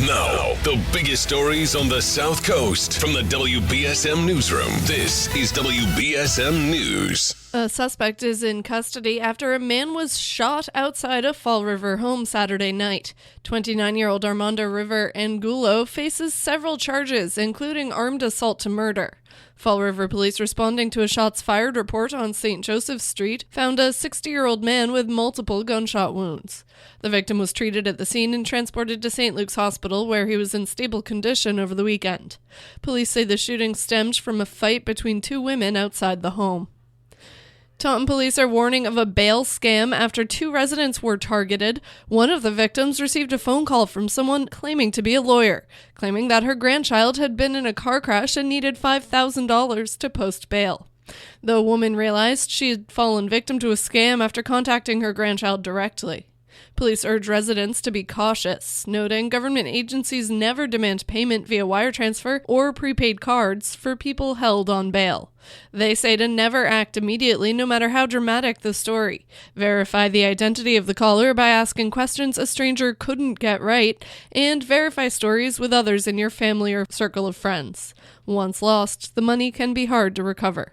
Now, the biggest stories on the South Coast from the WBSM Newsroom. This is WBSM News. A suspect is in custody after a man was shot outside a Fall River home Saturday night. 29-year-old Armando River Angulo faces several charges, including armed assault to murder. Fall River police responding to a shots fired report on St. Joseph Street found a 60-year-old man with multiple gunshot wounds. The victim was treated at the scene and transported to St. Luke's Hospital, where he was in stable condition over the weekend. Police say the shooting stemmed from a fight between two women outside the home. Taunton police are warning of a bail scam after two residents were targeted. One of the victims received a phone call from someone claiming to be a lawyer, claiming that her grandchild had been in a car crash and needed $5,000 to post bail. The woman realized she had fallen victim to a scam after contacting her grandchild directly. Police urge residents to be cautious, noting government agencies never demand payment via wire transfer or prepaid cards for people held on bail. They say to never act immediately, no matter how dramatic the story. Verify the identity of the caller by asking questions a stranger couldn't get right, and verify stories with others in your family or circle of friends. Once lost, the money can be hard to recover.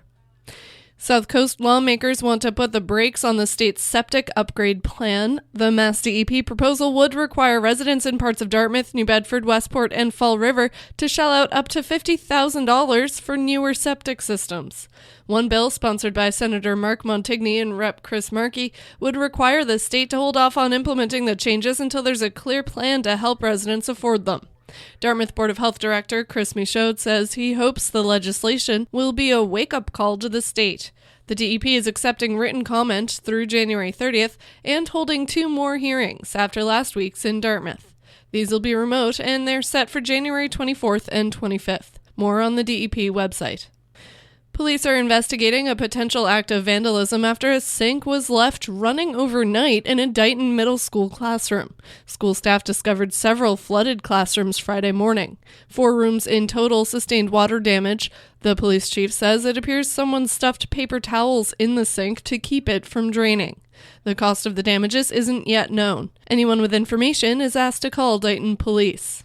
SouthCoast lawmakers want to put the brakes on the state's septic upgrade plan. The Mass DEP proposal would require residents in parts of Dartmouth, New Bedford, Westport, and Fall River to shell out up to $50,000 for newer septic systems. One bill, sponsored by Senator Mark Montigny and Rep. Chris Markey, would require the state to hold off on implementing the changes until there's a clear plan to help residents afford them. Dartmouth Board of Health Director Chris Michaud says he hopes the legislation will be a wake-up call to the state. The DEP is accepting written comment through January 30th and holding two more hearings after last week's in Dartmouth. These will be remote, and they're set for January 24th and 25th. More on the DEP website. Police are investigating a potential act of vandalism after a sink was left running overnight in a Dighton Middle School classroom. School staff discovered several flooded classrooms Friday morning. 4 rooms in total sustained water damage. The police chief says it appears someone stuffed paper towels in the sink to keep it from draining. The cost of the damages isn't yet known. Anyone with information is asked to call Dighton Police.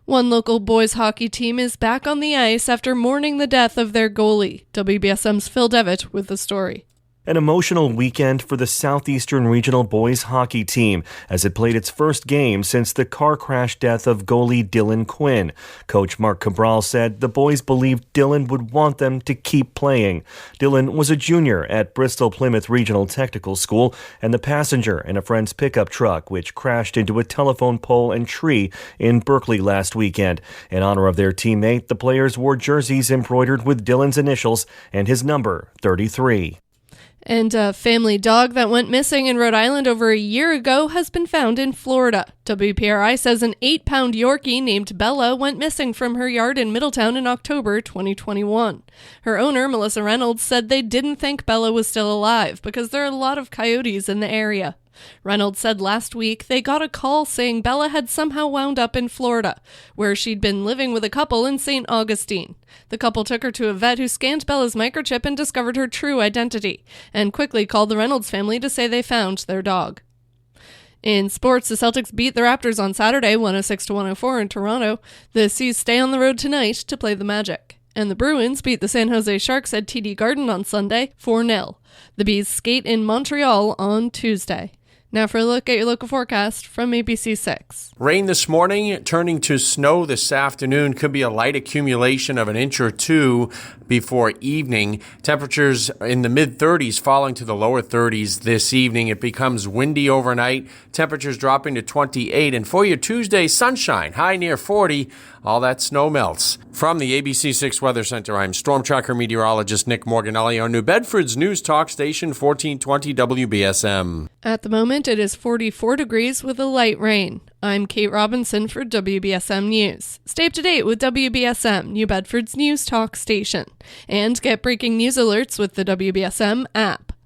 One local boys hockey team is back on the ice after mourning the death of their goalie. WBSM's Phil Devitt with the story. An emotional weekend for the Southeastern Regional boys hockey team as it played its first game since the car crash death of goalie Dylan Quinn. Coach Mark Cabral said the boys believed Dylan would want them to keep playing. Dylan was a junior at Bristol Plymouth Regional Technical School and the passenger in a friend's pickup truck, which crashed into a telephone pole and tree in Berkeley last weekend. In honor of their teammate, the players wore jerseys embroidered with Dylan's initials and his number, 33. And a family dog that went missing in Rhode Island over a year ago has been found in Florida. WPRI says an 8-pound Yorkie named Bella went missing from her yard in Middletown in October 2021. Her owner, Melissa Reynolds, said they didn't think Bella was still alive because there are a lot of coyotes in the area. Reynolds said last week they got a call saying Bella had somehow wound up in Florida, where she'd been living with a couple in St. Augustine. The couple took her to a vet who scanned Bella's microchip and discovered her true identity, and quickly called the Reynolds family to say they found their dog. In sports, the Celtics beat the Raptors on Saturday, 106-104 in Toronto. The C's stay on the road tonight to play the Magic. And the Bruins beat the San Jose Sharks at TD Garden on Sunday, 4-0. The Bees skate in Montreal on Tuesday. Now for a look at your local forecast from ABC 6. Rain this morning, turning to snow this afternoon. Could be a light accumulation of an inch or two before evening. Temperatures in the mid-30s falling to the lower 30s this evening. It becomes windy overnight. Temperatures dropping to 28. And for your Tuesday, sunshine, high near 40. All that snow melts. From the ABC 6 Weather Center, I'm Storm Tracker meteorologist Nick Morganelli on New Bedford's News Talk Station 1420 WBSM. At the moment, it is 44 degrees with a light rain. I'm Kate Robinson for WBSM News. Stay up to date with WBSM, New Bedford's News Talk Station. And get breaking news alerts with the WBSM app.